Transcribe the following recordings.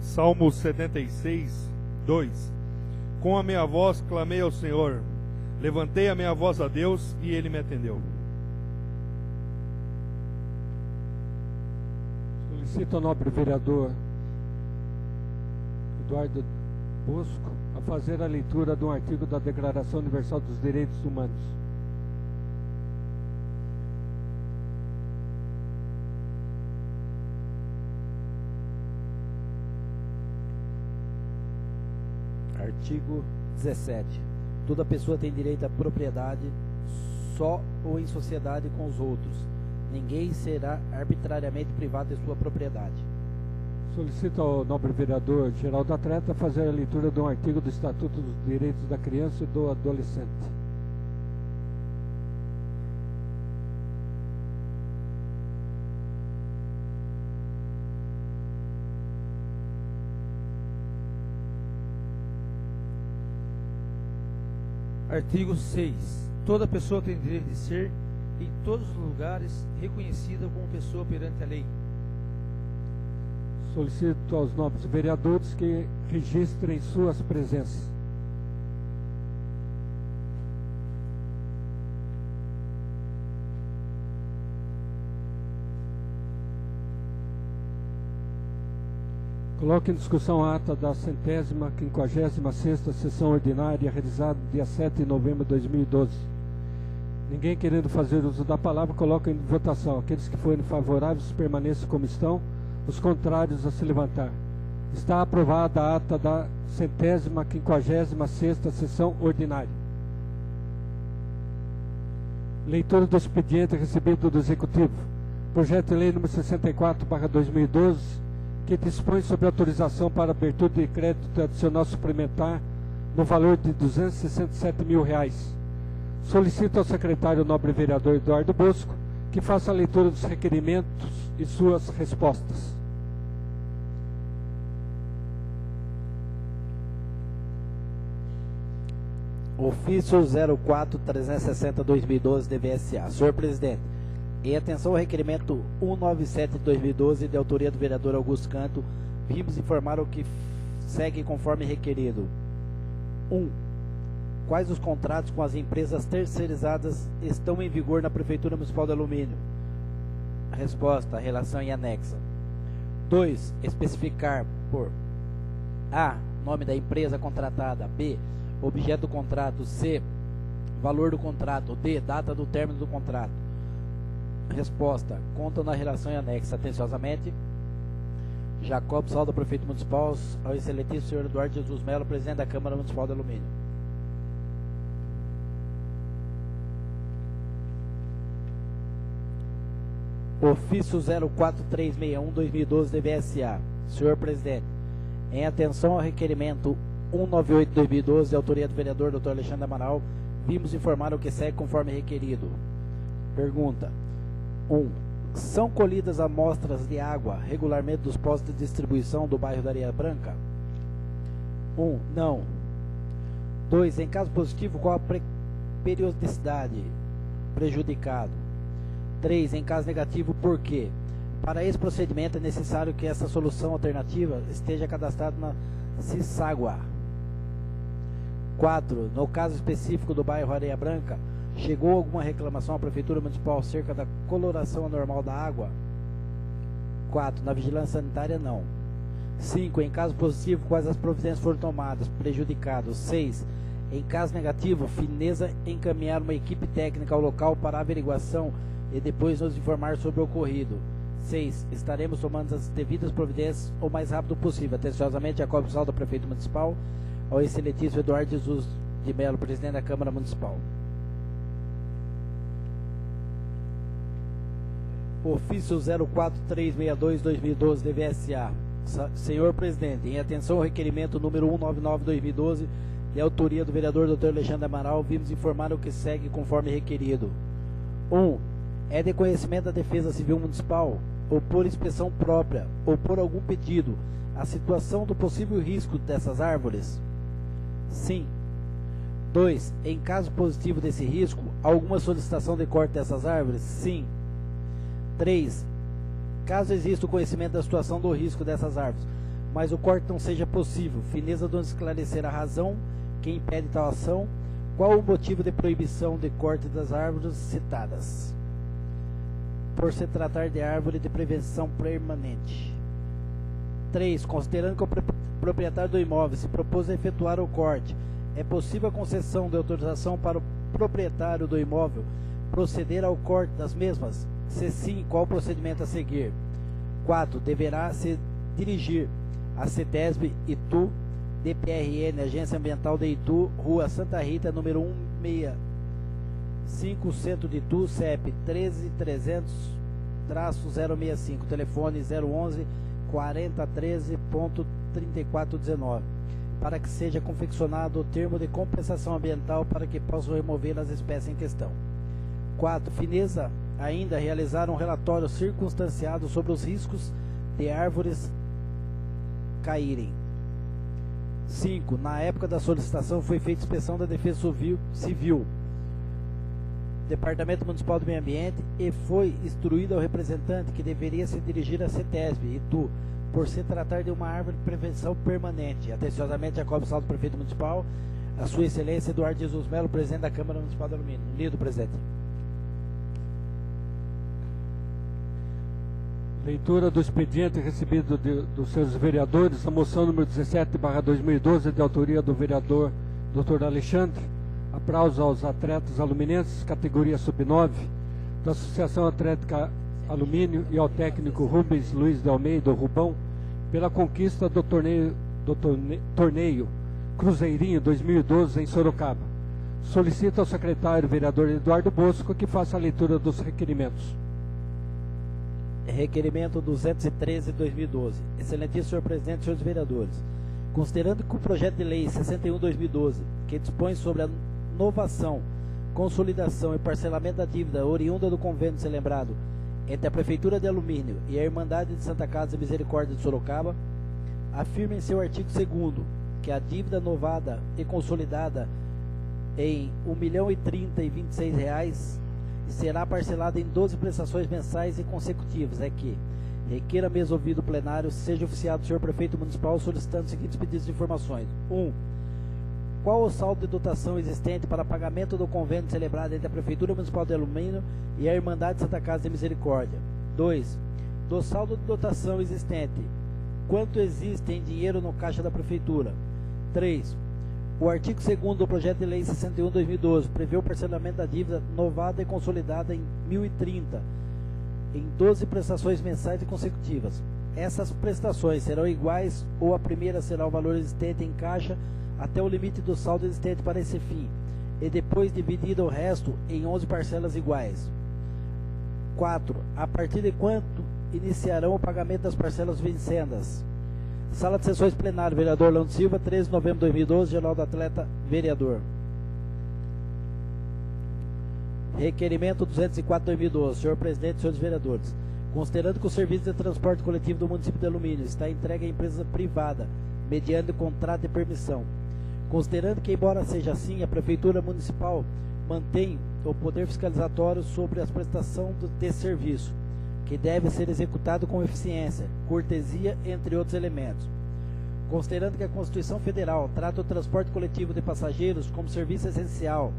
Salmo 76, 2. Com a minha voz clamei ao Senhor, levantei a minha voz a Deus e Ele me atendeu. Solicito ao nobre vereador Eduardo Bosco a fazer a leitura de um artigo da Declaração Universal dos Direitos Humanos. Artigo 17. Toda pessoa tem direito à propriedade só ou em sociedade com os outros. Ninguém será arbitrariamente privado de sua propriedade. Solicito ao nobre vereador Geraldo Atleta fazer a leitura de um artigo do Estatuto dos Direitos da Criança e do Adolescente. Artigo 6. Toda pessoa tem direito de ser, em todos os lugares, reconhecida como pessoa perante a lei. Solicito aos nobres vereadores que registrem suas presenças. Coloque em discussão a ata da 156ª sessão ordinária realizada dia 7 de novembro de 2012. Ninguém querendo fazer uso da palavra, coloca em votação. Aqueles que forem favoráveis permaneçam como estão, os contrários a se levantar. Está aprovada a ata da 156ª sessão ordinária. Leitura do expediente recebido do Executivo. Projeto de Lei número 64/2012, que dispõe sobre autorização para abertura de crédito adicional suplementar no valor de R$ 267 mil. Solicito ao secretário nobre vereador Eduardo Bosco que faça a leitura dos requerimentos e suas respostas. Ofício 04-360-2012 DVSA. Senhor Presidente, em atenção ao requerimento 197 de 2012, de autoria do vereador Augusto Canto, vimos informar o que segue conforme requerido. 1. Quais os contratos com as empresas terceirizadas estão em vigor na Prefeitura Municipal de Alumínio? Resposta: relação em anexa. 2. Especificar por A. Nome da empresa contratada. B. Objeto do contrato. C. Valor do contrato. D. Data do término do contrato. Resposta: contam na relação em anexa. Atenciosamente, Jacob Salda, prefeito municipal, ao excelentíssimo senhor Eduardo Jesus Melo, presidente da Câmara Municipal de Alumínio. Ofício 04361-2012 DVSA. Senhor Presidente, em atenção ao requerimento 198-2012, de autoria do vereador Dr. Alexandre Amaral, vimos informar o que segue conforme requerido. Pergunta: 1. São colhidas amostras de água regularmente dos postos de distribuição do bairro da Areia Branca? 1. Não. 2. Em caso positivo, qual a periodicidade? Prejudicado. 3. Em caso negativo, por quê? Para esse procedimento é necessário que essa solução alternativa esteja cadastrada na CISÁGUA. 4. No caso específico do bairro Areia Branca, chegou alguma reclamação à Prefeitura Municipal acerca da coloração anormal da água? 4. Na vigilância sanitária, não. 5. Em caso positivo, quais as providências foram tomadas? Prejudicado. 6. Em caso negativo, Finesa encaminhar uma equipe técnica ao local para averiguação e depois nos informar sobre o ocorrido. 6. Estaremos tomando as devidas providências o mais rápido possível. Atenciosamente, Jacob Salda, prefeito municipal, ao excelentíssimo Eduardo Jesus de Melo, presidente da Câmara Municipal. Ofício 04362-2012 DVSA. Senhor Presidente, em atenção ao requerimento número 199-2012, de autoria do vereador Dr. Alexandre Amaral, vimos informar o que segue conforme requerido. 1. É de conhecimento da Defesa Civil Municipal ou por inspeção própria, ou por algum pedido, a situação do possível risco dessas árvores? Sim. 2. Em caso positivo desse risco, alguma solicitação de corte dessas árvores? Sim. 3. Caso exista o conhecimento da situação do risco dessas árvores, mas o corte não seja possível, fineza de esclarecer a razão que impede tal ação, qual o motivo de proibição de corte das árvores citadas? Por se tratar de árvore de prevenção permanente. 3. Considerando que o proprietário do imóvel se propôs a efetuar o corte, é possível a concessão de autorização para o proprietário do imóvel proceder ao corte das mesmas? Se sim, qual o procedimento a seguir? 4. Deverá se dirigir a CETESB Itu, DPRN, Agência Ambiental de Itu, Rua Santa Rita, número 165, Centro de Itu, CEP 13300-065, telefone 011 4013.3419, para que seja confeccionado o termo de compensação ambiental para que possam remover as espécies em questão. 4. Fineza ainda realizar um relatório circunstanciado sobre os riscos de árvores caírem. 5. Na época da solicitação foi feita inspeção da Defesa Civil, Departamento Municipal do Meio Ambiente, e foi instruído ao representante que deveria se dirigir à CETESB Itu, por se tratar de uma árvore de prevenção permanente. Atenciosamente, Jacob Salto, Prefeito Municipal, a Sua Excelência Eduardo Jesus Melo, Presidente da Câmara Municipal de Alumínio. Lido, Presidente. Leitura do expediente recebido dos seus vereadores, a moção número 17/2012, de autoria do vereador Dr. Alexandre, aplauso aos atletas aluminenses, categoria sub-9, da Associação Atlética Alumínio, e ao técnico Rubens Luiz de Almeida, o Rubão, pela conquista do torneio Cruzeirinho 2012 em Sorocaba. Solicita ao secretário vereador Eduardo Bosco que faça a leitura dos requerimentos. Requerimento 213/2012. Excelentíssimo senhor presidente, senhores vereadores, considerando que o projeto de lei 61/2012, que dispõe sobre a novação, consolidação e parcelamento da dívida oriunda do convênio celebrado entre a Prefeitura de Alumínio e a Irmandade de Santa Casa e Misericórdia de Sorocaba, afirma em seu artigo 2º que a dívida novada e consolidada em R$1.030.026 será parcelada em 12 prestações mensais e consecutivas. É que requeira mesmo ouvido o plenário, seja oficiado o senhor Prefeito Municipal solicitando os seguintes pedidos de informações. 1. Qual o saldo de dotação existente para pagamento do convênio celebrado entre a Prefeitura Municipal de Alumínio e a Irmandade de Santa Casa de Misericórdia? 2. Do saldo de dotação existente, quanto existe em dinheiro no caixa da Prefeitura? 3. O artigo 2º do projeto de lei 61/2012 prevê o parcelamento da dívida novada e consolidada em 1.030, em 12 prestações mensais e consecutivas. Essas prestações serão iguais ou a primeira será o valor existente em caixa até o limite do saldo existente para esse fim, e depois dividido o resto em 11 parcelas iguais. 4. A partir de quanto iniciarão o pagamento das parcelas vincendas? Sala de Sessões Plenário, vereador Orlando Silva, 13 de novembro de 2012, Geral do Atleta, vereador. Requerimento 204/2012, senhor presidente e senhores vereadores. Considerando que o serviço de transporte coletivo do município de Alumínio está entregue à empresa privada, mediante contrato de permissão. Considerando que, embora seja assim, a Prefeitura Municipal mantém o poder fiscalizatório sobre a prestação desse serviço, que deve ser executado com eficiência, cortesia, entre outros elementos. Considerando que a Constituição Federal trata o transporte coletivo de passageiros como serviço essencial,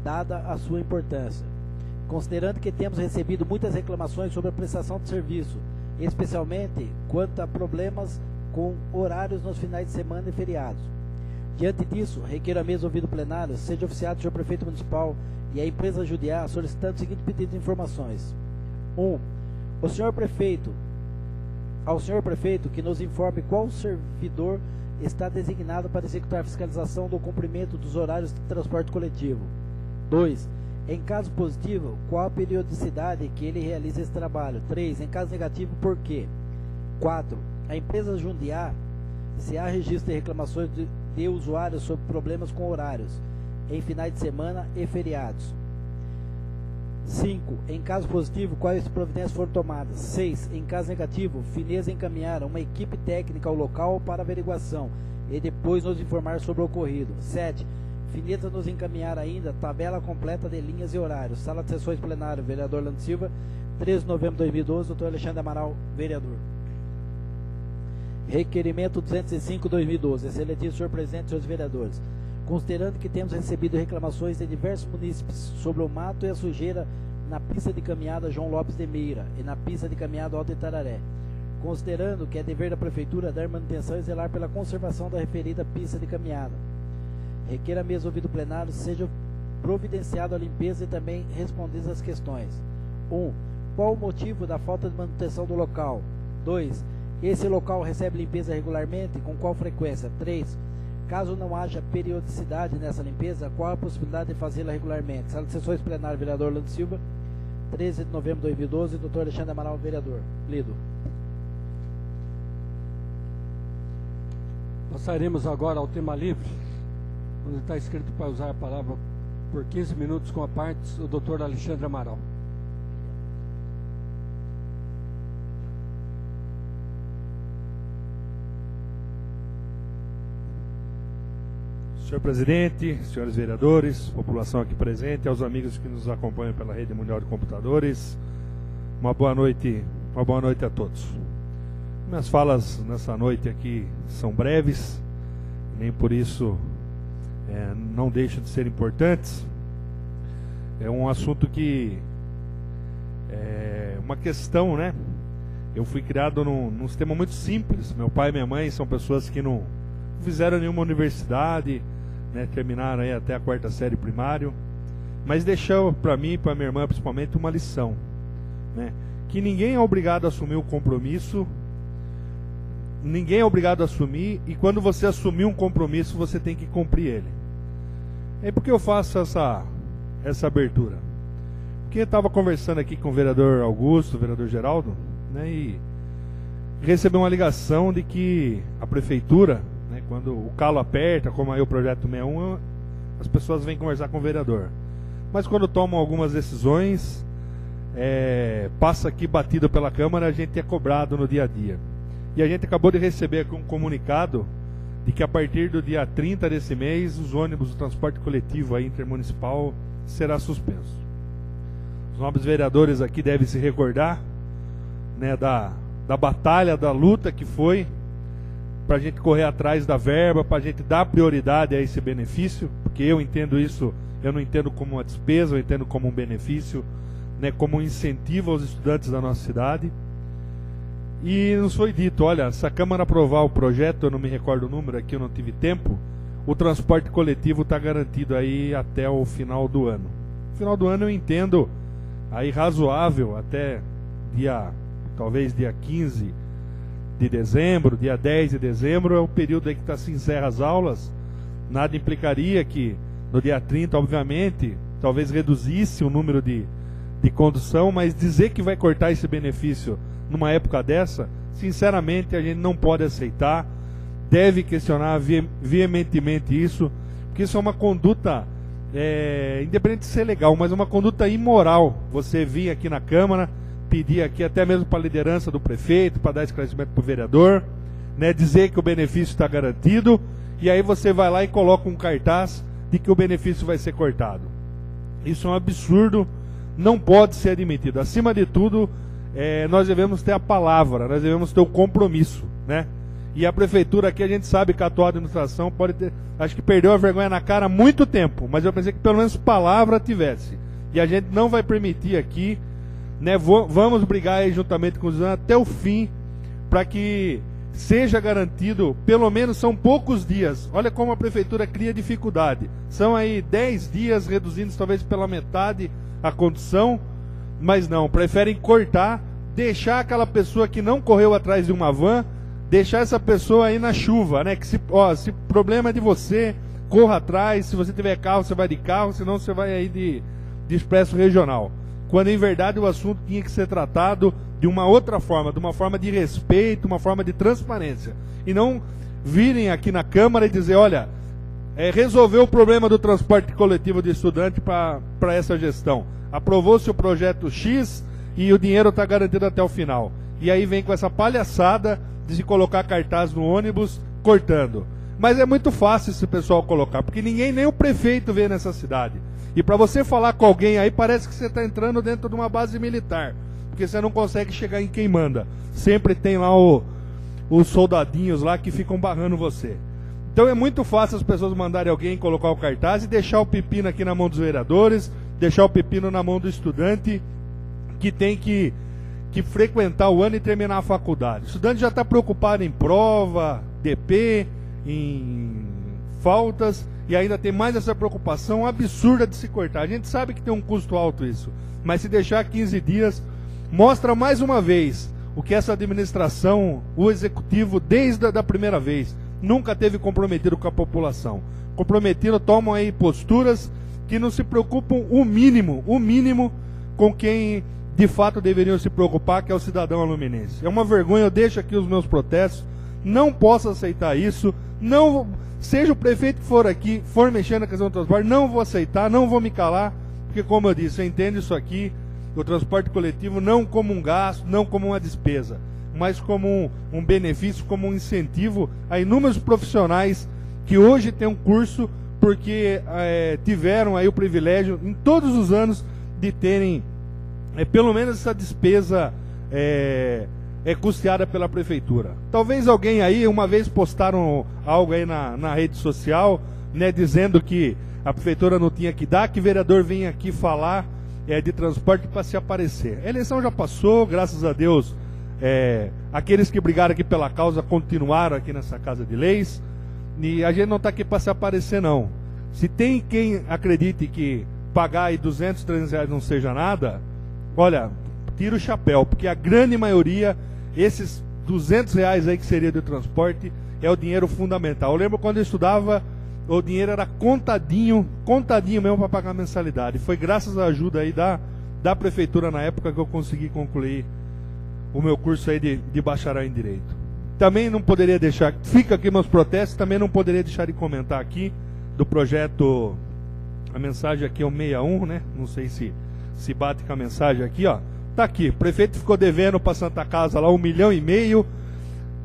dada a sua importância. Considerando que temos recebido muitas reclamações sobre a prestação de serviço, especialmente quanto a problemas com horários nos finais de semana e feriados. Diante disso, requeiro a mesa ouvido plenário, seja oficiado o senhor Prefeito Municipal e a empresa Judiá solicitando o seguinte pedido de informações. 1. Ao senhor Prefeito que nos informe qual servidor está designado para executar a fiscalização do cumprimento dos horários de transporte coletivo. 2. Em caso positivo, qual a periodicidade que ele realiza esse trabalho? 3. Em caso negativo, por quê? 4. A empresa Jundiá, se há registro de reclamações de usuários sobre problemas com horários em finais de semana e feriados. 5. Em caso positivo, quais providências foram tomadas? 6. Em caso negativo, Finesa encaminhar uma equipe técnica ao local para averiguação e depois nos informar sobre o ocorrido. 7. Finesa nos encaminhar ainda tabela completa de linhas e horários. Sala de sessões plenário, vereador Orlando Silva, 13 de novembro de 2012, doutor Alexandre Amaral, vereador. Requerimento 205/2012. Excelentíssimo senhor presidente, senhores vereadores. Considerando que temos recebido reclamações de diversos munícipes sobre o mato e a sujeira na pista de caminhada João Lopes de Meira e na pista de caminhada Alto Itararé. Considerando que é dever da Prefeitura dar manutenção e zelar pela conservação da referida pista de caminhada. Requer a mesa ouvido plenário seja providenciado a limpeza e também respondidas as questões. 1. Qual o motivo da falta de manutenção do local? 2. Esse local recebe limpeza regularmente? Com qual frequência? 3. Caso não haja periodicidade nessa limpeza, qual a possibilidade de fazê-la regularmente? Sala de sessões plenário, vereador Orlando Silva, 13 de novembro de 2012, doutor Alexandre Amaral, vereador. Lido. Passaremos agora ao tema livre, onde está escrito para usar a palavra por 15 minutos com a parte o doutor Alexandre Amaral. Senhor presidente, senhores vereadores, população aqui presente, aos amigos que nos acompanham pela rede mundial de computadores, uma boa noite a todos. Minhas falas nessa noite aqui são breves, nem por isso não deixam de ser importantes. É um assunto que é uma questão, né? Eu fui criado num sistema muito simples. Meu pai e minha mãe são pessoas que não fizeram nenhuma universidade, né, terminaram aí até a 4ª série primário, mas deixou para mim e para minha irmã principalmente uma lição, né, que ninguém é obrigado a assumir o compromisso, ninguém é obrigado a assumir, e quando você assumir um compromisso você tem que cumprir ele. É porque eu faço essa abertura, porque eu estava conversando aqui com o vereador Augusto, o vereador Geraldo, né, e recebi uma ligação de que a prefeitura, quando o calo aperta, como aí o projeto 61, as pessoas vêm conversar com o vereador. Mas quando tomam algumas decisões, passa aqui batido pela Câmara, a gente é cobrado no dia a dia. E a gente acabou de receber aqui um comunicado de que a partir do dia 30 desse mês, os ônibus do transporte coletivo aí intermunicipal será suspenso. Os nobres vereadores aqui devem se recordar, né, da batalha, da luta que foi para a gente correr atrás da verba, para a gente dar prioridade a esse benefício, porque eu entendo isso, eu não entendo como uma despesa, eu entendo como um benefício, né, como um incentivo aos estudantes da nossa cidade. E nos foi dito, olha, se a Câmara aprovar o projeto, eu não me recordo o número aqui, eu não tive tempo, o transporte coletivo está garantido aí até o final do ano. No final do ano eu entendo aí razoável, até talvez dia 15 de dezembro, dia 10 de dezembro, é o período aí que se encerra as aulas. Nada implicaria que no dia 30, obviamente, talvez reduzisse o número de condução, mas dizer que vai cortar esse benefício numa época dessa, sinceramente a gente não pode aceitar, deve questionar veementemente isso, porque isso é uma conduta, independente de ser legal, mas uma conduta imoral. Você vir aqui na Câmara, pedir aqui até mesmo para a liderança do prefeito, para dar esclarecimento para o vereador, né, dizer que o benefício está garantido, e aí você vai lá e coloca um cartaz de que o benefício vai ser cortado. Isso é um absurdo, não pode ser admitido. Acima de tudo, nós devemos ter a palavra, nós devemos ter o compromisso, né? E a prefeitura aqui, a gente sabe que a atual administração pode ter, acho que perdeu a vergonha na cara há muito tempo, mas eu pensei que pelo menos palavra tivesse. E a gente não vai permitir aqui, né, vamos brigar aí juntamente com os até o fim, para que seja garantido, pelo menos são poucos dias. Olha como a prefeitura cria dificuldade. São aí 10 dias, reduzindo talvez pela metade a condução, mas não, preferem cortar, deixar aquela pessoa que não correu atrás de uma van, deixar essa pessoa aí na chuva, né? Que se problema é de você, corra atrás, se você tiver carro, você vai de carro, senão você vai aí de expresso regional. Quando em verdade o assunto tinha que ser tratado de uma outra forma, de uma forma de respeito, uma forma de transparência. E não virem aqui na Câmara e dizer, olha, resolveu o problema do transporte coletivo de estudante para essa gestão. aprovou-se o projeto X e o dinheiro está garantido até o final. E aí vem com essa palhaçada de se colocar cartaz no ônibus cortando. Mas é muito fácil esse pessoal colocar, porque ninguém, nem o prefeito vê nessa cidade. E para você falar com alguém aí, parece que você está entrando dentro de uma base militar, porque você não consegue chegar em quem manda. Sempre tem lá os soldadinhos lá que ficam barrando você. Então é muito fácil as pessoas mandarem alguém colocar o cartaz e deixar o pepino aqui na mão dos vereadores, deixar o pepino na mão do estudante que tem que frequentar o ano e terminar a faculdade. O estudante já está preocupado em prova, DP, em faltas, e ainda tem mais essa preocupação absurda de se cortar. A gente sabe que tem um custo alto isso, mas se deixar 15 dias, mostra mais uma vez o que essa administração, o executivo, desde a primeira vez, nunca teve comprometido com a população. Comprometido, tomam aí posturas que não se preocupam o mínimo com quem de fato deveriam se preocupar, que é o cidadão aluminense. É uma vergonha, eu deixo aqui os meus protestos, não posso aceitar isso, não, seja o prefeito que for aqui, for mexer na questão do transporte, não vou aceitar, não vou me calar, porque como eu disse, eu entendo isso aqui, o transporte coletivo não como um gasto, não como uma despesa, mas como um benefício, como um incentivo a inúmeros profissionais que hoje têm um curso, porque tiveram aí o privilégio, em todos os anos, de terem pelo menos essa despesa custeada pela prefeitura. Talvez alguém aí, uma vez postaram algo aí na rede social, né, dizendo que a prefeitura não tinha que dar, que vereador vinha aqui falar de transporte para se aparecer. A eleição já passou, graças a Deus, aqueles que brigaram aqui pela causa continuaram aqui nessa Casa de Leis, e a gente não está aqui para se aparecer, não. Se tem quem acredite que pagar aí 200, 300 reais não seja nada, olha, tira o chapéu, porque a grande maioria, esses 200 reais aí que seria do transporte, é o dinheiro fundamental. Eu lembro quando eu estudava, o dinheiro era contadinho mesmo para pagar a mensalidade. Foi graças à ajuda aí da prefeitura na época que eu consegui concluir o meu curso aí de bacharel em Direito. Também não poderia deixar, fica aqui meus protestos, também não poderia deixar de comentar aqui do projeto, a mensagem aqui é o 61, né? Não sei se bate com a mensagem aqui, ó. Tá aqui, o prefeito ficou devendo para Santa Casa lá 1,5 milhão.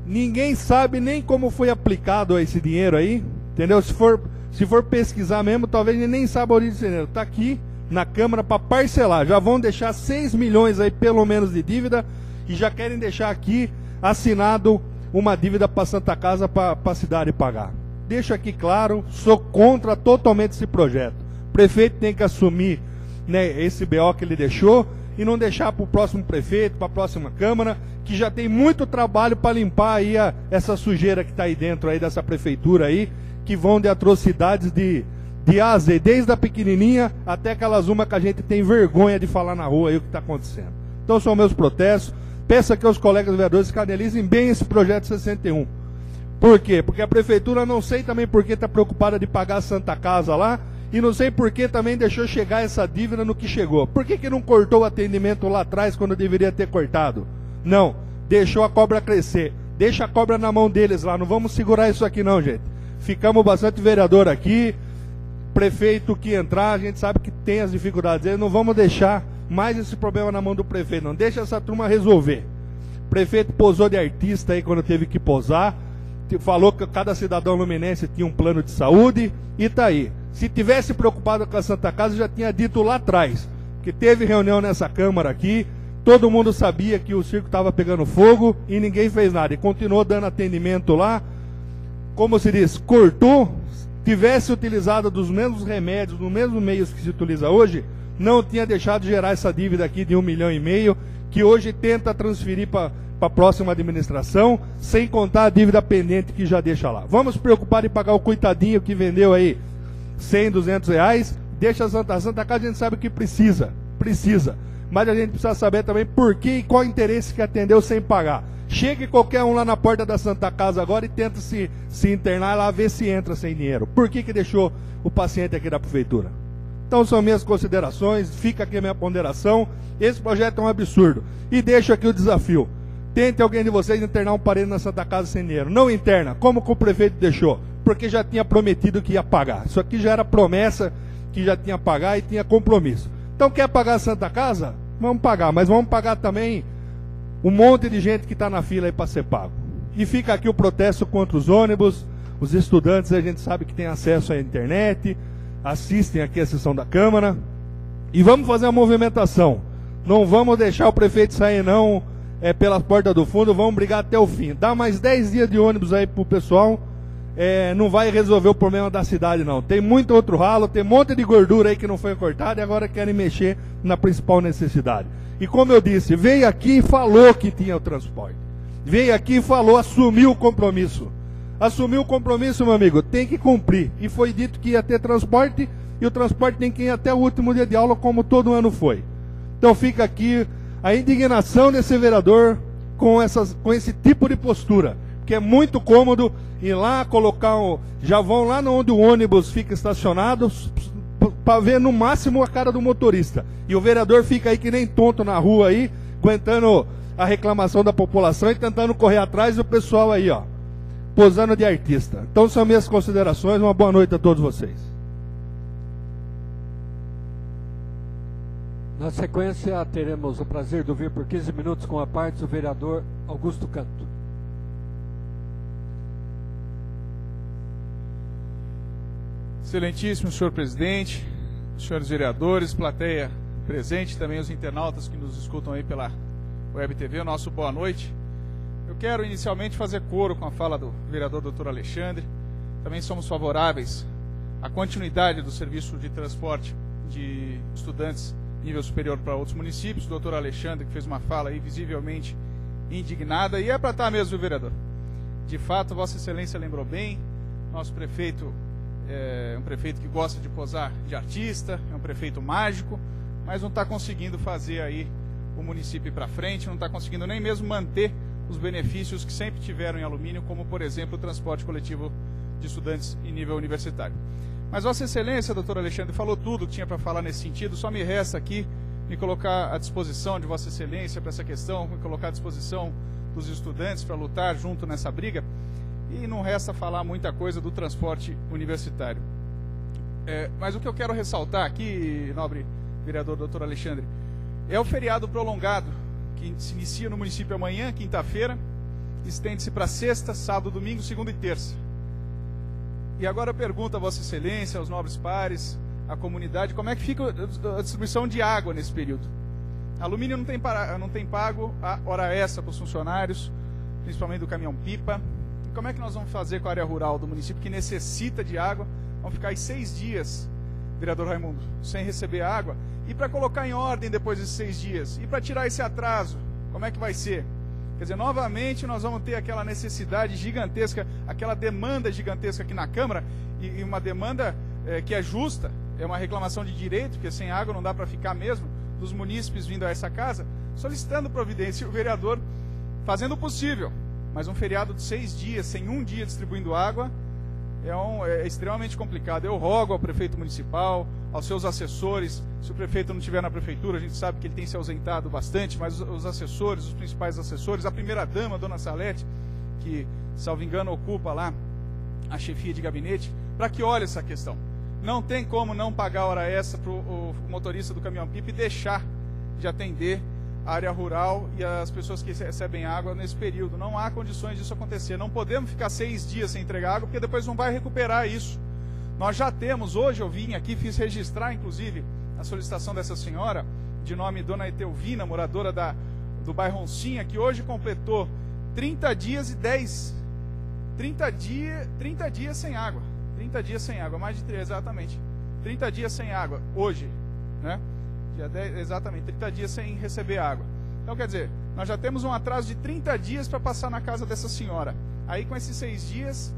Ninguém sabe nem como foi aplicado esse dinheiro aí, entendeu? Se for pesquisar mesmo, talvez ele nem saiba a origem desse dinheiro. Tá aqui na Câmara para parcelar. Já vão deixar 6 milhões aí pelo menos de dívida e já querem deixar aqui assinado uma dívida para Santa Casa para a cidade pagar. Deixo aqui claro, sou contra totalmente esse projeto. O prefeito tem que assumir, né, esse BO que ele deixou e não deixar para o próximo prefeito, para a próxima Câmara, que já tem muito trabalho para limpar aí essa sujeira que está aí dentro aí dessa prefeitura aí, que vão de atrocidades de A a Z, desde a pequenininha até aquelas uma que a gente tem vergonha de falar na rua aí o que está acontecendo. Então são meus protestos. Peço aqui aos colegas vereadores que analisem bem esse projeto 61. Por quê? Porque a prefeitura, não sei também por que está preocupada de pagar a Santa Casa lá, e não sei por que também deixou chegar essa dívida no que chegou. Por que não cortou o atendimento lá atrás quando deveria ter cortado? Não, deixou a cobra crescer. Deixa a cobra na mão deles lá, não vamos segurar isso aqui não, gente. Ficamos bastante vereador aqui, prefeito que entrar, a gente sabe que tem as dificuldades, não vamos deixar mais esse problema na mão do prefeito, não deixa essa turma resolver. O prefeito posou de artista aí quando teve que posar, falou que cada cidadão luminense tinha um plano de saúde, e tá aí. Se tivesse preocupado com a Santa Casa, já tinha dito lá atrás, que teve reunião nessa Câmara aqui, todo mundo sabia que o circo estava pegando fogo e ninguém fez nada, e continuou dando atendimento lá, como se diz, cortou. Tivesse utilizado dos mesmos remédios, dos mesmos meios que se utiliza hoje, não tinha deixado de gerar essa dívida aqui de 1,5 milhão, que hoje tenta transferir para a próxima administração, sem contar a dívida pendente que já deixa lá. Vamos se preocupar em pagar o coitadinho que vendeu aí 100, 200 reais, deixa a Santa Casa, a gente sabe que precisa, mas a gente precisa saber também por que e qual interesse que atendeu sem pagar. Chegue qualquer um lá na porta da Santa Casa agora e tenta se internar lá, ver se entra sem dinheiro. Por que deixou o paciente aqui da prefeitura? Então são minhas considerações, fica aqui a minha ponderação. Esse projeto é um absurdo. E deixo aqui o desafio. Tente alguém de vocês internar um parente na Santa Casa sem dinheiro. Não interna, como que o prefeito deixou? Porque já tinha prometido que ia pagar. Isso aqui já era promessa que já tinha pagar e tinha compromisso. Então quer pagar a Santa Casa? Vamos pagar, mas vamos pagar também um monte de gente que está na fila aí para ser pago. E fica aqui o protesto contra os ônibus, os estudantes, a gente sabe que tem acesso à internet, assistem aqui a sessão da Câmara, e vamos fazer uma movimentação. Não vamos deixar o prefeito sair não pela porta do fundo, vamos brigar até o fim. Dá mais 10 dias de ônibus aí pro pessoal, não vai resolver o problema da cidade não. Tem muito outro ralo, tem um monte de gordura aí que não foi cortada e agora querem mexer na principal necessidade. E como eu disse, veio aqui e falou que tinha o transporte. Veio aqui e falou, assumiu o compromisso. Assumiu o compromisso, meu amigo, tem que cumprir. E foi dito que ia ter transporte, e o transporte tem que ir até o último dia de aula, como todo ano foi. Então fica aqui a indignação desse vereador com esse tipo de postura. Que é muito cômodo ir lá, colocar já vão lá onde o ônibus fica estacionado, para ver no máximo a cara do motorista. E o vereador fica aí que nem tonto na rua aí, aguentando a reclamação da população e tentando correr atrás do pessoal aí, ó, posando de artista. Então são minhas considerações, uma boa noite a todos vocês. Na sequência, teremos o prazer de ouvir por 15 minutos com a parte do vereador Augusto Canto. Excelentíssimo senhor presidente, senhores vereadores, plateia presente, também os internautas que nos escutam aí pela Web TV, o nosso boa noite. Eu quero inicialmente fazer coro com a fala do vereador Dr. Alexandre. Também somos favoráveis à continuidade do serviço de transporte de estudantes nível superior para outros municípios. O Dr. Alexandre que fez uma fala aí visivelmente indignada, e é para estar mesmo, vereador. De fato, Vossa Excelência lembrou bem, nosso prefeito é um prefeito que gosta de posar de artista, é um prefeito mágico, mas não está conseguindo fazer aí o município ir para frente, não está conseguindo nem mesmo manter os benefícios que sempre tiveram em Alumínio, como, por exemplo, o transporte coletivo de estudantes em nível universitário. Mas Vossa Excelência, doutor Alexandre, falou tudo que tinha para falar nesse sentido, só me resta aqui me colocar à disposição de Vossa Excelência para essa questão, me colocar à disposição dos estudantes para lutar junto nessa briga, e não resta falar muita coisa do transporte universitário. Mas o que eu quero ressaltar aqui, nobre vereador doutor Alexandre, é o feriado prolongado, que se inicia no município amanhã, quinta-feira, estende-se para sexta, sábado, domingo, segunda e terça. E agora eu pergunto a Vossa Excelência, aos nobres pares, à comunidade, como é que fica a distribuição de água nesse período? A Alumínio não tem pago a hora extra para os funcionários, principalmente do caminhão-pipa. E como é que nós vamos fazer com a área rural do município que necessita de água? Vamos ficar aí 6 dias, vereador Raimundo, sem receber água. E para colocar em ordem depois desses 6 dias? E para tirar esse atraso, como é que vai ser? Quer dizer, novamente nós vamos ter aquela necessidade gigantesca, aquela demanda gigantesca aqui na Câmara, e uma demanda que é justa, é uma reclamação de direito, porque sem água não dá para ficar mesmo, dos munícipes vindo a essa casa, solicitando providência, e o vereador fazendo o possível. Mas um feriado de 6 dias, sem um dia distribuindo água, é extremamente complicado. Eu rogo ao prefeito municipal, aos seus assessores, se o prefeito não estiver na prefeitura, a gente sabe que ele tem se ausentado bastante, mas os assessores, os principais assessores, a primeira-dama, a dona Salete, que, salvo engano, ocupa lá a chefia de gabinete, para que olhe essa questão. Não tem como não pagar hora extra para o motorista do caminhão-pipa e deixar de atender a área rural e as pessoas que recebem água nesse período. Não há condições disso acontecer. Não podemos ficar 6 dias sem entregar água, porque depois não vai recuperar isso. Nós já temos, hoje eu vim aqui, fiz registrar, inclusive, a solicitação dessa senhora, de nome Dona Etelvina, moradora do bairro Oncinha, que hoje completou 30 dias e 10... 30 dias sem água. 30 dias sem água, mais de 3, exatamente. 30 dias sem água, hoje, né? Dia 10, exatamente, 30 dias sem receber água. Então, quer dizer, nós já temos um atraso de 30 dias para passar na casa dessa senhora. Aí, com esses 6 dias,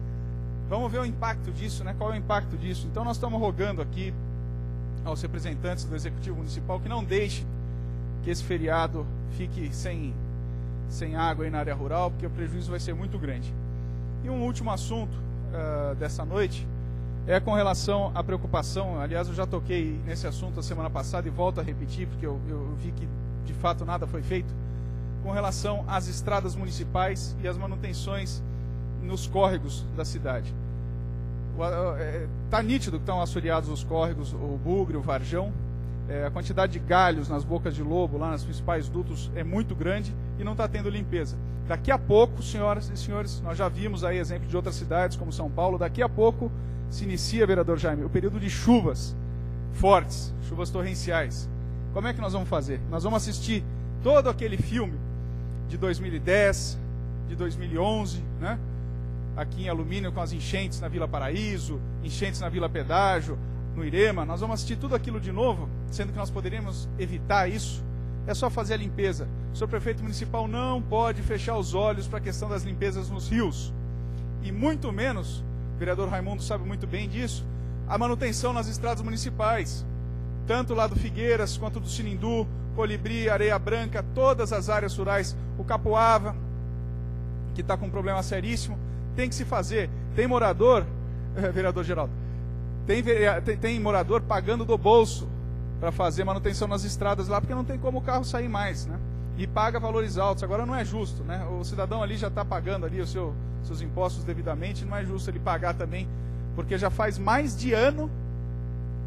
vamos ver o impacto disso, né? Qual é o impacto disso? Então, nós estamos rogando aqui aos representantes do Executivo Municipal que não deixem que esse feriado fique sem água aí na área rural, porque o prejuízo vai ser muito grande. E um último assunto dessa noite é com relação à preocupação. Aliás, eu já toquei nesse assunto a semana passada e volto a repetir, porque eu vi que de fato nada foi feito, com relação às estradas municipais e as manutenções nos córregos da cidade. Está nítido que estão assoreados os córregos, o Bugre, o Varjão, A quantidade de galhos nas bocas de lobo, lá nos principais dutos, é muito grande e não está tendo limpeza. Daqui a pouco, senhoras e senhores, nós já vimos aí exemplo de outras cidades, como São Paulo, daqui a pouco se inicia, vereador Jaime, o período de chuvas fortes, chuvas torrenciais. Como é que nós vamos fazer? Nós vamos assistir todo aquele filme de 2010, de 2011, né? Aqui em Alumínio, com as enchentes na Vila Paraíso, enchentes na Vila Pedágio, no Irema. Nós vamos assistir tudo aquilo de novo, sendo que nós poderíamos evitar isso. É só fazer a limpeza. O senhor prefeito municipal não pode fechar os olhos para a questão das limpezas nos rios. E muito menos, o vereador Raimundo sabe muito bem disso, a manutenção nas estradas municipais. Tanto lá do Figueiras, quanto do Sinindu, Colibri, Areia Branca, todas as áreas rurais, o Capoava, que está com um problema seríssimo, tem que se fazer. Tem morador, vereador Geraldo, tem morador pagando do bolso para fazer manutenção nas estradas lá, porque não tem como o carro sair mais, né? E paga valores altos. Agora não é justo, né? O cidadão ali já está pagando ali os seus impostos devidamente, não é justo ele pagar também, porque já faz mais de ano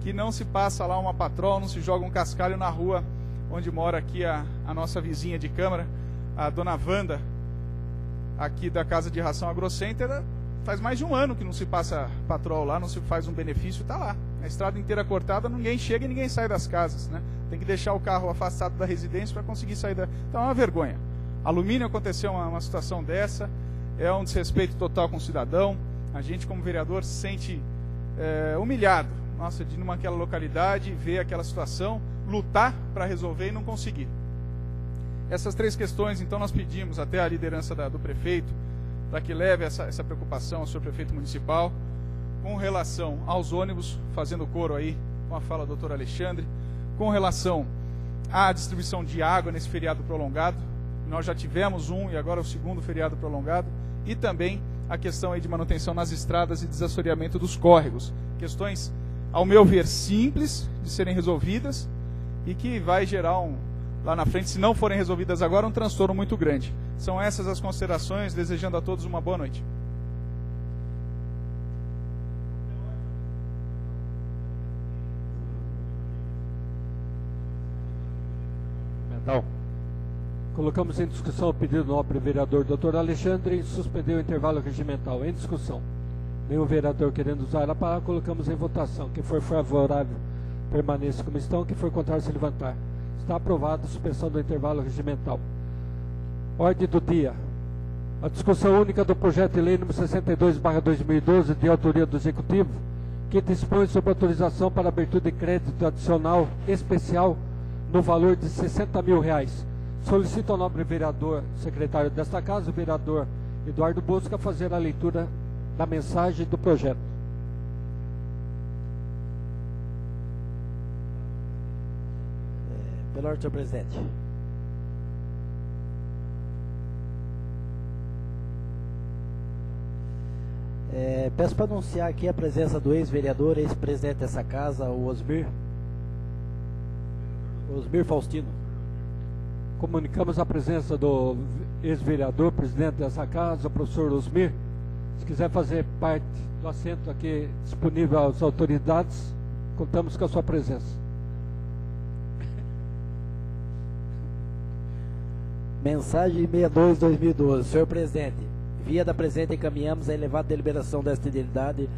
que não se passa lá uma patrol, não se joga um cascalho na rua onde mora aqui a nossa vizinha de Câmara, a dona Wanda, aqui da Casa de Ração AgroCenter. Faz mais de um ano que não se passa patrol lá, não se faz um benefício, está lá. A estrada inteira cortada, ninguém chega e ninguém sai das casas, né? Tem que deixar o carro afastado da residência para conseguir sair da... Então é uma vergonha. Alumínio aconteceu uma situação dessa, é um desrespeito total com o cidadão. A gente, como vereador, se sente humilhado. Nossa, de ir naquela localidade, ver aquela situação, lutar para resolver e não conseguir. Essas três questões, então, nós pedimos até a liderança do prefeito, para que leve essa preocupação ao senhor prefeito municipal, com relação aos ônibus, fazendo coro aí com a fala do doutor Alexandre, com relação à distribuição de água nesse feriado prolongado. Nós já tivemos um e agora o segundo feriado prolongado, e também a questão aí de manutenção nas estradas e desassoreamento dos córregos. Questões, ao meu ver, simples de serem resolvidas e que vai gerar lá na frente, se não forem resolvidas agora, um transtorno muito grande. São essas as considerações, desejando a todos uma boa noite. Colocamos em discussão o pedido do nobre vereador Dr. Alexandre e suspendeu o intervalo regimental. Em discussão. Nenhum vereador querendo usar a palavra, colocamos em votação. Quem for favorável, permaneça como estão. Quem for contrário, se levantar. Está aprovada a suspensão do intervalo regimental. Ordem do dia. A discussão única do projeto de lei número 62/2012, de autoria do Executivo, que dispõe sobre autorização para abertura de crédito adicional especial no valor de R$60 mil. Solicito ao nobre vereador, secretário desta casa, o vereador Eduardo Bosca, fazer a leitura da mensagem do projeto. Pela ordem, senhor presidente. Peço para anunciar aqui a presença do ex-vereador, ex-presidente dessa casa, o Osmir Faustino. Comunicamos a presença do ex-vereador, presidente dessa casa, o professor Osmir. Se quiser fazer parte do assento aqui disponível às autoridades, contamos com a sua presença. Mensagem 62/2012. Senhor presidente, via da presente encaminhamos a elevada deliberação desta idilidade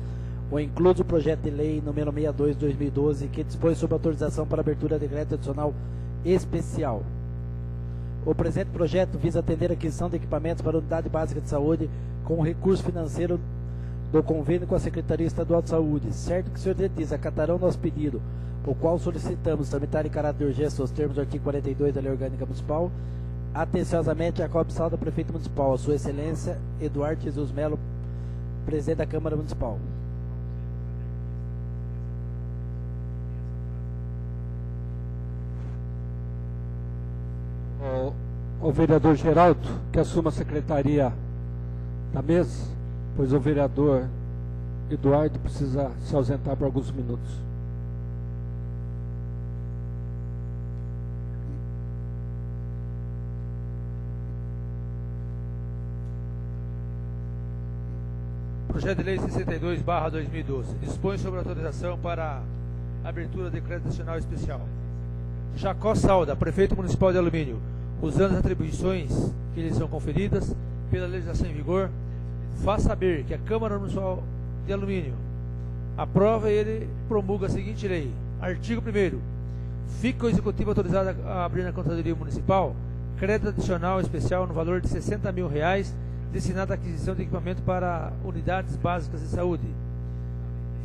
o incluso projeto de lei número 62/2012, que dispõe sobre autorização para abertura de crédito adicional especial. O presente projeto visa atender a aquisição de equipamentos para a Unidade Básica de Saúde com o recurso financeiro do convênio com a Secretaria Estadual de Saúde. Certo que o senhor diretriz acatarão nosso pedido, o qual solicitamos tramitar em caráter de urgência os termos do artigo 42 da Lei Orgânica Municipal. Atenciosamente, a cobiçada do prefeito municipal, a sua excelência Eduardo Jesus Melo, presidente da Câmara Municipal. O vereador Geraldo, que assuma a secretaria da mesa, pois o vereador Eduardo precisa se ausentar por alguns minutos. Projeto de Lei 62/2012 dispõe sobre autorização para abertura de crédito adicional especial. Jacó Salda, prefeito municipal de Alumínio, usando as atribuições que lhe são conferidas pela legislação em vigor, faz saber que a Câmara Municipal de Alumínio aprova e ele promulga a seguinte lei. Artigo 1º. Fica o Executivo autorizado a abrir na Contadoria Municipal crédito adicional especial no valor de R$60 mil destinado à aquisição de equipamento para unidades básicas de saúde.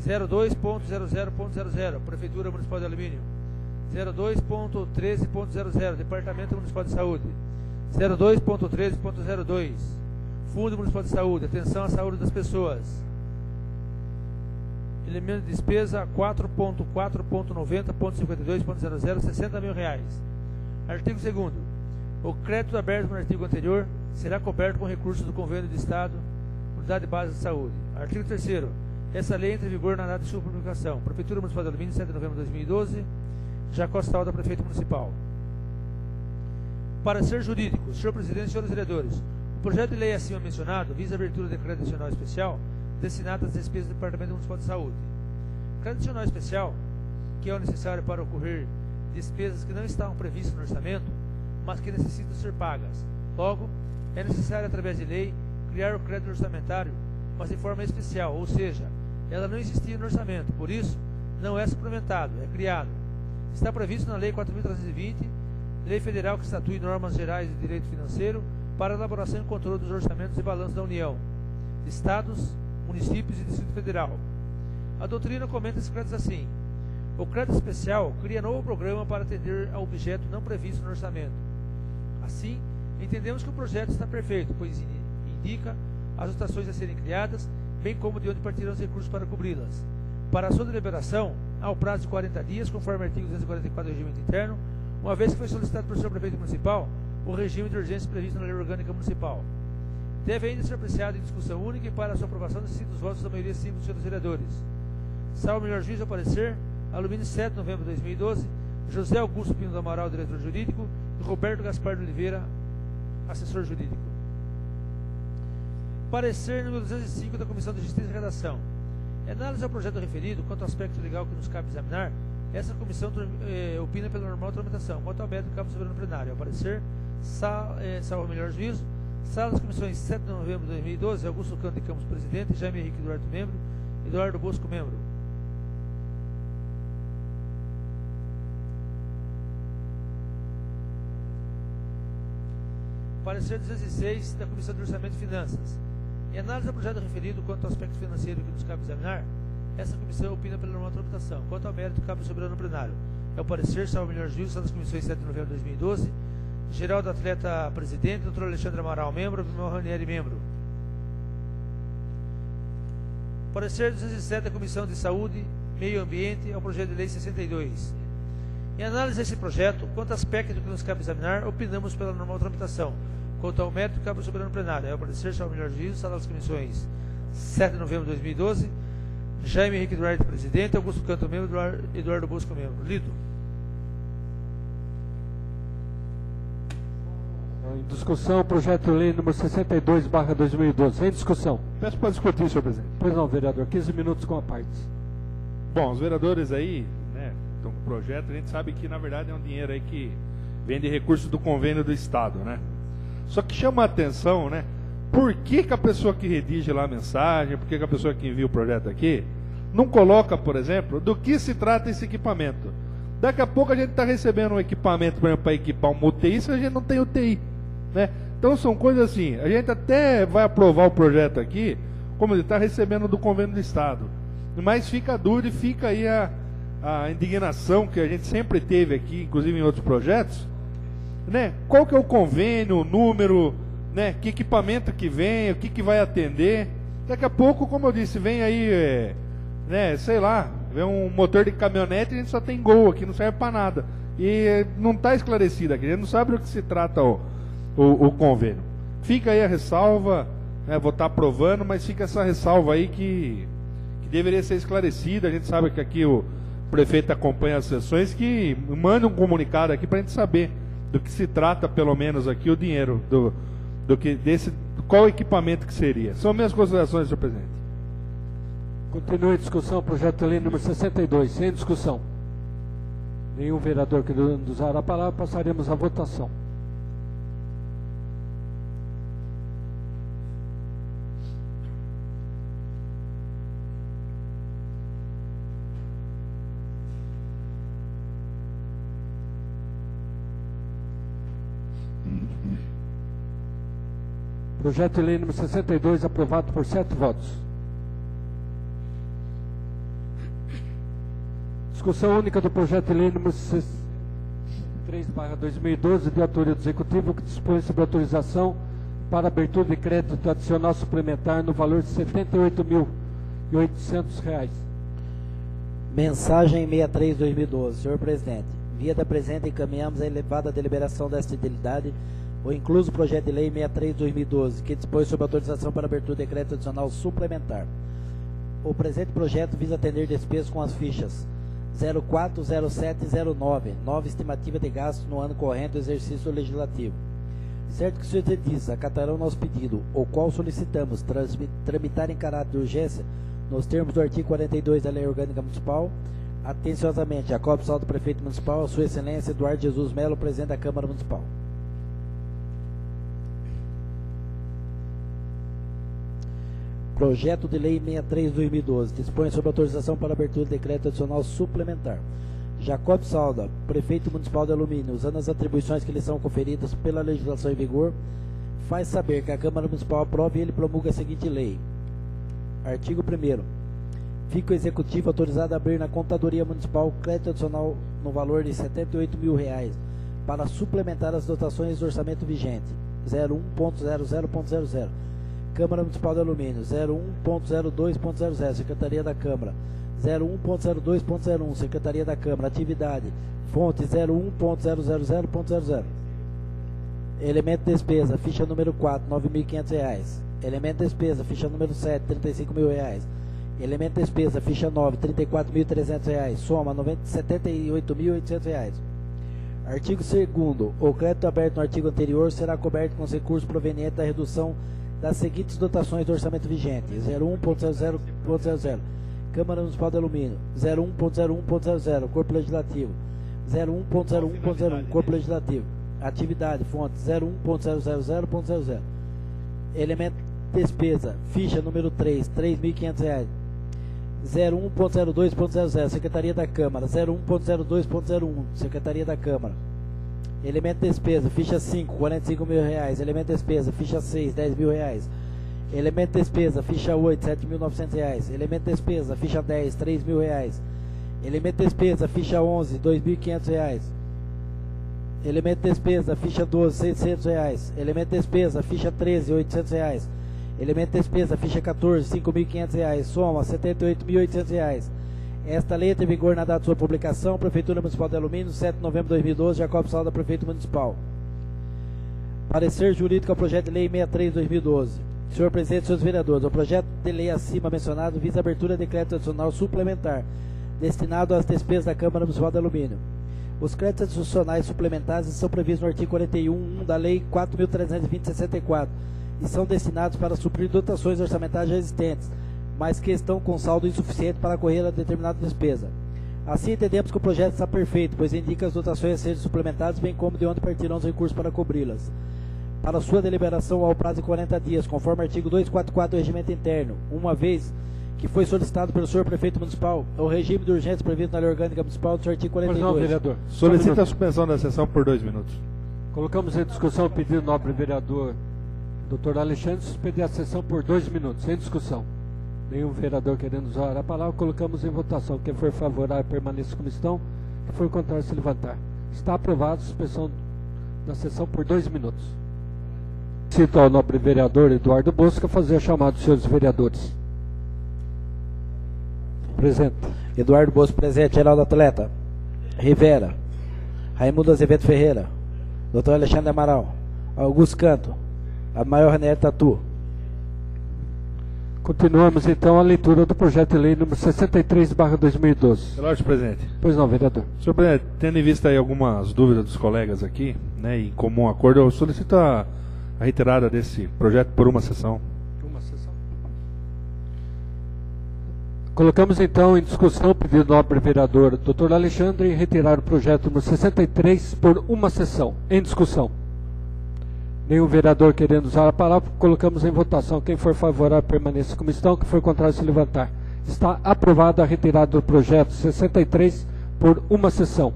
02.00.00 Prefeitura Municipal de Alumínio. 02.13.00 Departamento Municipal de Saúde. 02.13.02 Fundo Municipal de Saúde. Atenção à saúde das pessoas. Elemento de despesa 4.4.90.52.00 R$60 mil. Artigo 2º. O crédito aberto no artigo anterior será coberto com recursos do Convênio de Estado, Unidade Básica de Saúde. Artigo 3º. Essa lei entra em vigor na data de sua publicação. Prefeitura Municipal de Alumínio, 7 de novembro de 2012. Jacó Salda, prefeito municipal. Parecer jurídico. Senhor presidente e senhores vereadores, o projeto de lei acima mencionado visa a abertura de crédito adicional especial destinado às despesas do Departamento Municipal de Saúde. Crédito adicional especial, que é o necessário para ocorrer despesas que não estavam previstas no orçamento, mas que necessitam ser pagas. Logo, é necessário, através de lei, criar o crédito orçamentário, mas de forma especial, ou seja, ela não existia no orçamento, por isso, não é suplementado, é criado. Está previsto na Lei 4.320, Lei Federal que estatui normas gerais de direito financeiro para a elaboração e controle dos orçamentos e balanços da União, Estados, municípios e Distrito Federal. A doutrina comenta esses créditos assim: o crédito especial cria novo programa para atender ao objeto não previsto no orçamento. Assim, entendemos que o projeto está perfeito, pois indica as dotações a serem criadas, bem como de onde partirão os recursos para cobri-las. Para a sua deliberação, há o prazo de 40 dias, conforme o artigo 244 do Regimento Interno, uma vez que foi solicitado pelo senhor prefeito municipal o regime de urgência previsto na Lei Orgânica Municipal. Deve ainda ser apreciado em discussão única e para a sua aprovação necessita dos votos da maioria simples dos senhores vereadores. Salvo melhor juízo ao parecer, Alumínio, 7 de novembro de 2012, José Augusto Pino do Amaral, diretor jurídico, e Roberto Gaspar de Oliveira, assessor jurídico. Parecer número 205 da Comissão de Justiça e Redação. Em análise ao projeto referido, quanto ao aspecto legal que nos cabe examinar, essa comissão opina pela normal tramitação. Quanto ao mérito, cabe soberano plenário. Ao parecer, salvo melhor juízo, sala das comissões 7 de novembro de 2012, Augusto Canto de Campos, presidente, Jaime Henrique Duarte, membro, Eduardo Bosco, membro. Parecer 206 da Comissão de Orçamento e Finanças. Em análise ao projeto referido quanto ao aspecto financeiro que nos cabe examinar, essa comissão opina pela normal tramitação. Quanto ao mérito, cabe soberano plenário. É o parecer, salvo melhor juízo, sala das comissões 7 de novembro de 2012, Geraldo Atleta, presidente, doutor Alexandre Amaral, membro, Abimel Ranieri, membro. Parecer 207 da Comissão de Saúde, Meio Ambiente, ao projeto de lei 62. Em análise a esse projeto, quanto ao aspecto que nos cabe examinar, opinamos pela normal tramitação. Quanto ao mérito, cabe ao soberano plenário. É o parecer, salvo melhor juízo, sala das comissões 7 de novembro de 2012, Jaime Henrique Duarte, presidente, Augusto Canto, membro, Eduardo Bosco, membro. Lido. Em discussão, projeto de lei número 62/2012. Em discussão. Peço para discutir, senhor presidente. Pois não, vereador. 15 minutos com a parte. Bom, os vereadores aí, né, estão com o projeto, a gente sabe que, na verdade, é um dinheiro aí que vem de recursos do convênio do Estado, né? Só que chama a atenção, né? Por que a pessoa que redige lá a mensagem, por que a pessoa que envia o projeto aqui, não coloca, por exemplo, do que se trata esse equipamento? Daqui a pouco a gente está recebendo um equipamento, por exemplo, para equipar uma UTI, se a gente não tem UTI, né? Então são coisas assim, a gente até vai aprovar o projeto aqui, como ele está recebendo do convênio do Estado. Mas fica a dúvida e fica aí a indignação que a gente sempre teve aqui, inclusive em outros projetos, né? Qual que é o convênio, o número, né? Que equipamento que vem, o que vai atender. Daqui a pouco, como eu disse, vem aí, né? Sei lá, vem um motor de caminhonete e a gente só tem Gol aqui, não serve para nada. E não está esclarecido aqui, a gente não sabe do que se trata o convênio. Fica aí a ressalva, né? Vou estar aprovando, mas fica essa ressalva aí que deveria ser esclarecida. A gente sabe que aqui o prefeito acompanha as sessões, que manda um comunicado aqui para a gente saber do que se trata, pelo menos aqui, o dinheiro, qual equipamento que seria. São minhas considerações, senhor presidente. Continua em discussão o projeto de lei número 62. Em discussão. Nenhum vereador querendo usar a palavra, passaremos à votação. Projeto de lei número 62, aprovado por 7 votos. Discussão única do projeto de lei número 3/2012, de autoria do Executivo, que dispõe sobre autorização para abertura de crédito adicional suplementar no valor de R$ 78.800. Mensagem 63/2012. Senhor Presidente, via da presente encaminhamos a elevada deliberação desta utilidade o incluso projeto de lei 63/2012, que dispõe sobre autorização para abertura de crédito adicional suplementar. O presente projeto visa atender despesas com as fichas 04, 07 e 09, nova estimativa de gastos no ano corrente do exercício legislativo. Certo que o senhor diz, acatarão nosso pedido, o qual solicitamos tramitar em caráter de urgência, nos termos do artigo 42 da Lei Orgânica Municipal. Atenciosamente, Jacob Saldo, Prefeito Municipal, a Sua Excelência Eduardo Jesus Melo, Presidente da Câmara Municipal. Projeto de Lei 63/2012, dispõe sobre autorização para abertura de decreto adicional suplementar. Jacob Salda, Prefeito Municipal de Alumínio, usando as atribuições que lhe são conferidas pela legislação em vigor, faz saber que a Câmara Municipal aprova e ele promulga a seguinte lei. Artigo 1º. Fica o Executivo autorizado a abrir na Contadoria Municipal crédito adicional no valor de R$ 78.000 para suplementar as dotações do orçamento vigente. 01.00.00. Câmara Municipal de Alumínio, 01.02.00, Secretaria da Câmara, 01.02.01, Secretaria da Câmara, atividade, fonte 01.000.00. Elemento de despesa, ficha número 4, R$ 9.500. Elemento de despesa, ficha número 7, R$ 35.000. Elemento de despesa, ficha 9, R$ 34.300, soma R$ 78.800. Artigo 2º, o crédito aberto no artigo anterior será coberto com os recursos provenientes da redução das seguintes dotações do orçamento vigente: 01.00.00, Câmara Municipal de Alumínio, 01.01.00, Corpo Legislativo, 01.01.01, Corpo Legislativo, atividade, fonte, 01.000.00, elemento despesa, ficha número 3, R$ 3.500, 01.02.00, Secretaria da Câmara, 01.02.01, Secretaria da Câmara. Elemento de despesa, ficha 5, R$ 45.000. Elemento de despesa, ficha 6, R$ 10.000. Elemento de despesa, ficha 8, R$ 7.900. Elemento de despesa, ficha 10, R$ 3.000. Elemento de despesa, ficha 11, R$ 2.500. Elemento de despesa, ficha 12, R$ 600. Elemento de despesa, ficha 13, R$ 800. Elemento de despesa, ficha 14, R$ 5.500. Soma R$ 78.800. Esta lei entra em vigor na data de sua publicação. Prefeitura Municipal de Alumínio, 7 de novembro de 2012, Jacob Salda, Prefeito Municipal. Parecer jurídico ao projeto de lei 63/2012. Senhor Presidente, senhores vereadores, o projeto de lei acima mencionado visa a abertura de crédito adicional suplementar, destinado às despesas da Câmara Municipal de Alumínio. Os créditos adicionais suplementares são previstos no artigo 41.1 da Lei 4.320/64 e são destinados para suprir dotações orçamentárias já existentes, mas que estão com saldo insuficiente para correr a determinada despesa. Assim, entendemos que o projeto está perfeito, pois indica as dotações a serem suplementadas, bem como de onde partirão os recursos para cobri-las. Para sua deliberação, há o prazo de 40 dias, conforme o artigo 244 do Regimento Interno, uma vez que foi solicitado pelo senhor Prefeito Municipal, o regime de urgência previsto na Lei Orgânica Municipal do seu artigo 42. Pois não, vereador. Solicita a suspensão da sessão por 2 minutos. Colocamos em discussão o pedido do nobre vereador Dr. Alexandre suspender a sessão por 2 minutos, em discussão. Nenhum vereador querendo usar a palavra, colocamos em votação. Quem for favorável permaneça como estão, quem for contrário se levantar. Está aprovado a suspensão da sessão por 2 minutos. Cito ao nobre vereador Eduardo Bosca fazer a chamada dos senhores vereadores. Presente. Eduardo Bosco presente. Geraldo Atleta. Rivera. Raimundo Azevedo Ferreira. Dr. Alexandre Amaral. Augusto Canto. Maior Ranieri Tatu. Continuamos então a leitura do projeto de lei número 63/2012. Relógio, presidente. Pois não, vereador. Senhor presidente, tendo em vista aí algumas dúvidas dos colegas aqui, né, em comum acordo, eu solicito a retirada desse projeto por uma sessão. Uma sessão. Colocamos então em discussão o pedido do nobre vereador Dr. Alexandre em retirar o projeto número 63 por uma sessão. Em discussão. Nenhum vereador querendo usar a palavra, colocamos em votação. Quem for favorável permaneça como estão, quem for contrário se levantar. Está aprovada a retirada do projeto 63 por uma sessão.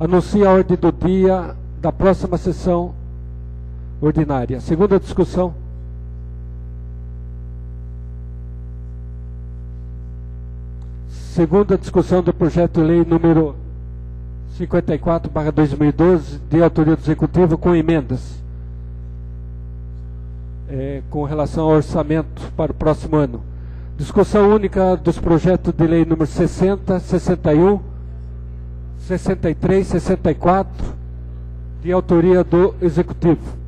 Anuncio a ordem do dia da próxima sessão ordinária. Segunda discussão. Segunda discussão do projeto de lei número 54/2012, de autoria do Executivo, com emendas. Com relação ao orçamento para o próximo ano. Discussão única dos projetos de lei número 60, 61, 63, 64, de autoria do Executivo.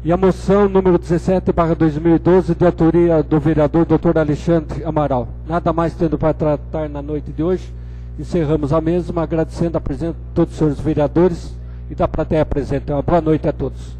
E a moção número 17/2012, de autoria do vereador Dr. Alexandre Amaral. Nada mais tendo para tratar na noite de hoje, encerramos a mesma, agradecendo a presença de todos os senhores vereadores e da plateia presente. Uma boa noite a todos.